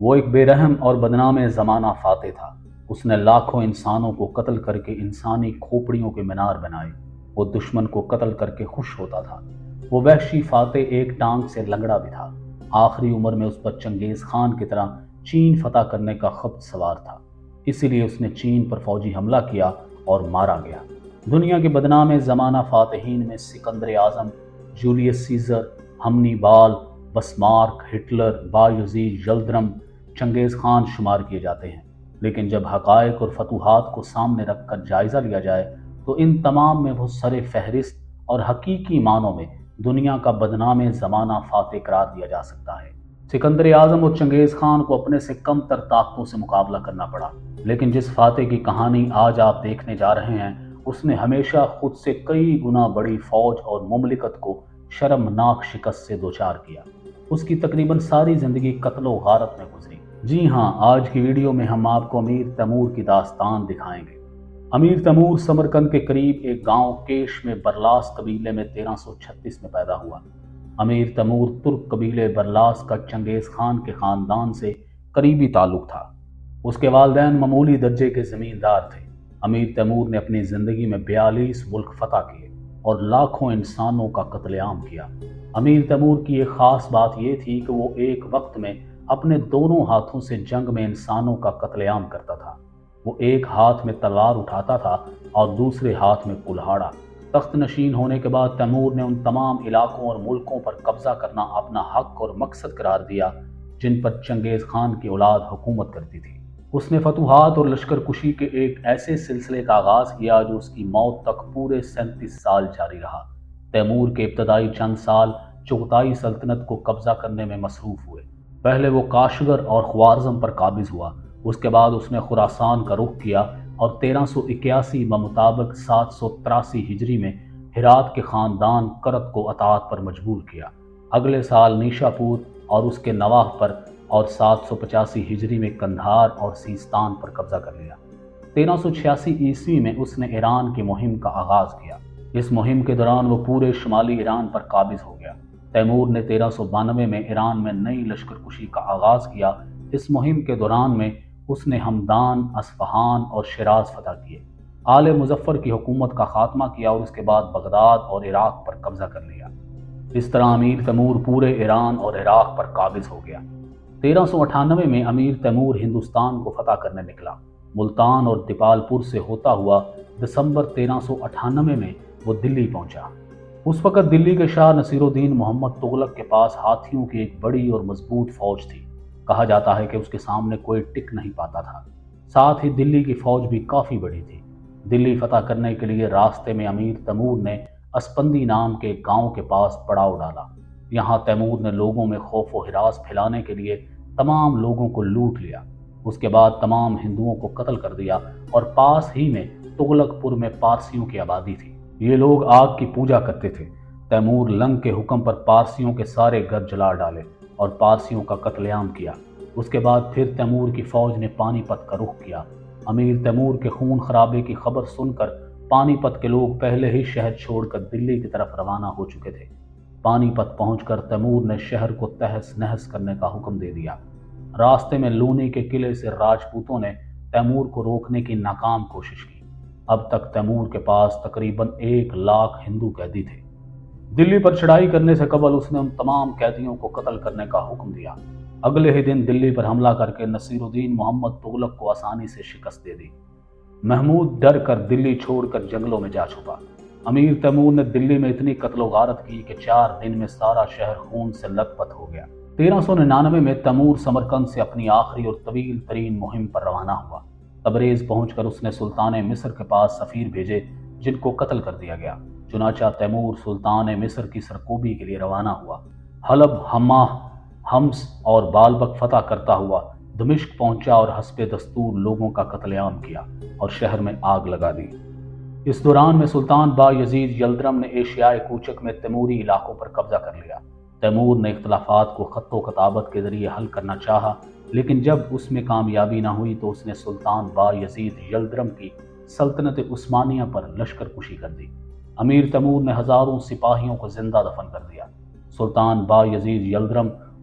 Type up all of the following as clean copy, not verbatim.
وہ ایک بے رحم اور بدنام زمانہ فاتح تھا۔ اس نے لاکھوں انسانوں کو قتل کر کے انسانی کھوپڑیوں کے مینار بنائے۔ وہ دشمن کو قتل کر کے خوش ہوتا تھا۔ وہ وحشی فاتح ایک ٹانگ سے لنگڑا بھی تھا۔ آخری عمر میں اس پر چنگیز خان کی طرح چین فتح کرنے کا خبت سوار تھا، اسی لیے اس نے چین پر فوجی حملہ کیا اور مارا گیا۔ دنیا کے بدنام زمانہ فاتحین میں سکندر اعظم، جولیس سیزر، ہمنی بال، بسمارک، ہٹلر، بایزید یلدرم، چنگیز خان شمار کیے جاتے ہیں۔ لیکن جب حقائق اور فتوحات کو سامنے رکھ کر جائزہ لیا جائے تو ان تمام میں وہ سر فہرست اور حقیقی معنوں میں دنیا کا بدنام زمانہ فاتح قرار دیا جا سکتا ہے۔ سکندر اعظم اور چنگیز خان کو اپنے سے کم تر طاقتوں سے مقابلہ کرنا پڑا، لیکن جس فاتح کی کہانی آج آپ دیکھنے جا رہے ہیں اس نے ہمیشہ خود سے کئی گنا بڑی فوج اور مملکت کو شرمناک شکست سے دوچار کیا۔ اس کی تقریباً ساری زندگی قتل و غارت میں گزری۔ جی ہاں، آج کی ویڈیو میں ہم آپ کو امیر تیمور کی داستان دکھائیں گے۔ امیر تیمور سمرقند کے قریب ایک گاؤں کیش میں برلاس قبیلے میں 1336 میں پیدا ہوا۔ امیر تیمور ترک قبیلے برلاس کا چنگیز خان کے خاندان سے قریبی تعلق تھا۔ اس کے والدین معمولی درجے کے زمیندار تھے۔ امیر تیمور نے اپنی زندگی میں 42 ملک فتح کیے اور لاکھوں انسانوں کا قتل عام کیا۔ امیر تیمور کی ایک خاص بات یہ تھی کہ وہ ایک وقت میں اپنے دونوں ہاتھوں سے جنگ میں انسانوں کا قتل عام کرتا تھا۔ وہ ایک ہاتھ میں تلوار اٹھاتا تھا اور دوسرے ہاتھ میں کلہاڑا۔ تخت نشین ہونے کے بعد تیمور نے ان تمام علاقوں اور ملکوں پر قبضہ کرنا اپنا حق اور مقصد قرار دیا جن پر چنگیز خان کی اولاد حکومت کرتی تھی۔ اس نے فتوحات اور لشکر کشی کے ایک ایسے سلسلے کا آغاز کیا جو اس کی موت تک پورے 37 سال جاری رہا۔ تیمور کے ابتدائی چند سال چغتائی سلطنت کو قبضہ کرنے میں مصروف ہوئے۔ پہلے وہ کاشغر اور خوارزم پر قابض ہوا، اس کے بعد اس نے خراسان کا رخ کیا اور 1381 بمطابق 783 ہجری میں ہرات کے خاندان کرت کو اطاعت پر مجبور کیا۔ اگلے سال نیشا پور اور اس کے نواح پر اور 785 ہجری میں قندھار اور سیستان پر قبضہ کر لیا۔ 1386 عیسوی میں اس نے ایران کی مہم کا آغاز کیا۔ اس مہم کے دوران وہ پورے شمالی ایران پر قابض ہو گیا۔ تیمور نے 1392 میں ایران میں نئی لشکر کشی کا آغاز کیا۔ اس مہم کے دوران میں اس نے ہمدان، اصفہان اور شیراز فتح کیے، آل مظفر کی حکومت کا خاتمہ کیا اور اس کے بعد بغداد اور عراق پر قبضہ کر لیا۔ اس طرح امیر تیمور پورے ایران اور عراق پر قابض ہو گیا۔ 1398 میں امیر تیمور ہندوستان کو فتح کرنے نکلا۔ ملتان اور دیپال پور سے ہوتا ہوا دسمبر 1398 میں وہ دلی پہنچا۔ اس وقت دلی کے شاہ نصیر الدین محمد تغلق کے پاس ہاتھیوں کی ایک بڑی اور مضبوط فوج تھی۔ کہا جاتا ہے کہ اس کے سامنے کوئی ٹک نہیں پاتا تھا۔ ساتھ ہی دلی کی فوج بھی کافی بڑی تھی۔ دلی فتح کرنے کے لیے راستے میں امیر تیمور نے اسپندی نام کے ایک گاؤں کے پاس پڑاؤ ڈالا۔ یہاں تیمور نے لوگوں میں خوف و ہراس پھیلانے کے لیے تمام لوگوں کو لوٹ لیا۔ اس کے بعد تمام ہندوؤں کو قتل کر دیا اور پاس ہی میں تغلق پور میں پارسیوں کی آبادی تھی۔ یہ لوگ آگ کی پوجا کرتے تھے۔ تیمور لنگ کے حکم پر پارسیوں کے سارے گھر جلا ڈالے اور پارسیوں کا قتل عام کیا۔ اس کے بعد پھر تیمور کی فوج نے پانی پت کا رخ کیا۔ امیر تیمور کے خون خرابے کی خبر سن کر پانی پت کے لوگ پہلے ہی شہر چھوڑ کر دلی کی طرف روانہ ہو چکے تھے۔ پانی پت پہنچ کر تیمور نے شہر کو تہس نہس کرنے کا حکم دے دیا۔ راستے میں لونی کے قلعے سے راجپوتوں نے تیمور کو روکنے کی ناکام کوشش کی۔ اب تک تیمور کے پاس تقریباً 1 لاکھ ہندو قیدی تھے۔ دلی پر چڑھائی کرنے سے قبل اس نے ان تمام قیدیوں کو قتل کرنے کا حکم دیا۔ اگلے ہی دن دلی پر حملہ کر کے نصیر الدین محمد تغلق کو آسانی سے شکست دے دی۔ محمود ڈر کر دلی چھوڑ کر جنگلوں میں جا چھپا۔ امیر تیمور نے دلی میں اتنی قتل و غارت کی کہ 4 دن میں سارا شہر خون سے لت پت ہو گیا۔ 1399 میں تیمور سمرقند سے اپنی آخری اور طویل ترین مہم پر روانہ ہوا۔ تبریز پہنچ کر اس نے سلطان مصر کے پاس سفیر بھیجے جن کو قتل کر دیا گیا۔ چنانچہ تیمور سلطان مصر کی سرکوبی کے لیے روانہ ہوا۔ حلب، حماہ، حمص اور بالبک فتح کرتا ہوا دمشق پہنچا اور حسب دستور لوگوں کا قتل عام کیا اور شہر میں آگ لگا دی۔ اس دوران میں سلطان بایزید یلدرم نے ایشیائے کوچک میں تیموری علاقوں پر قبضہ کر لیا۔ تیمور نے اختلافات کو خط و کتابت کے ذریعے حل کرنا چاہا، لیکن جب اس میں کامیابی نہ ہوئی تو اس نے سلطان بایزید یلدرم کی سلطنت عثمانیہ پر لشکر کشی کر دی۔ امیر تیمور نے ہزاروں سپاہیوں کو زندہ دفن کر دیا۔ سلطان بایزید یلدرم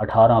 18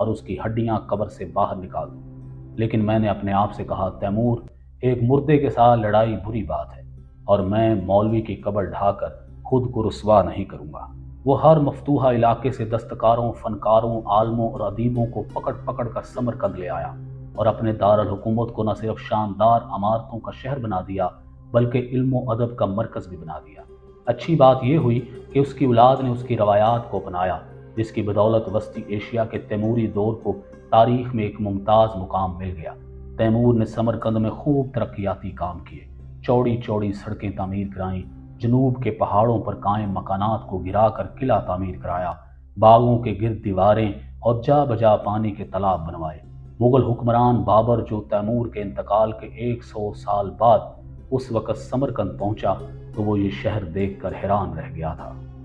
اور اس کی ہڈیاں قبر سے باہر نکال دوں۔ لیکن میں نے اپنے آپ سے کہا، تیمور، ایک مردے کے ساتھ لڑائی بری بات ہے، اور میں مولوی کی قبر ڈھا کر خود کو رسوا نہیں کروں گا۔ وہ ہر مفتوحہ علاقے سے دستکاروں، فنکاروں، عالموں اور ادیبوں کو پکڑ پکڑ کر سمرقند لے آیا، اور اپنے دارالحکومت کو نہ صرف شاندار عمارتوں کا شہر بنا دیا بلکہ علم و ادب کا مرکز بھی بنا دیا۔ اچھی بات یہ ہوئی کہ اس کی اولاد نے اس کی روایات کو اپنایا، جس کی بدولت وسطی ایشیا کے تیموری دور کو تاریخ میں ایک ممتاز مقام مل گیا۔ تیمور نے سمرقند میں خوب ترقیاتی کام کیے، چوڑی چوڑی سڑکیں تعمیر کرائیں، جنوب کے پہاڑوں پر قائم مکانات کو گرا کر قلعہ تعمیر کرایا، باغوں کے گرد دیواریں اور جا بجا پانی کے تالاب بنوائے۔ مغل حکمران بابر، جو تیمور کے انتقال کے 100 سال بعد اس وقت سمرقند پہنچا، تو وہ یہ شہر دیکھ کر حیران رہ گیا تھا۔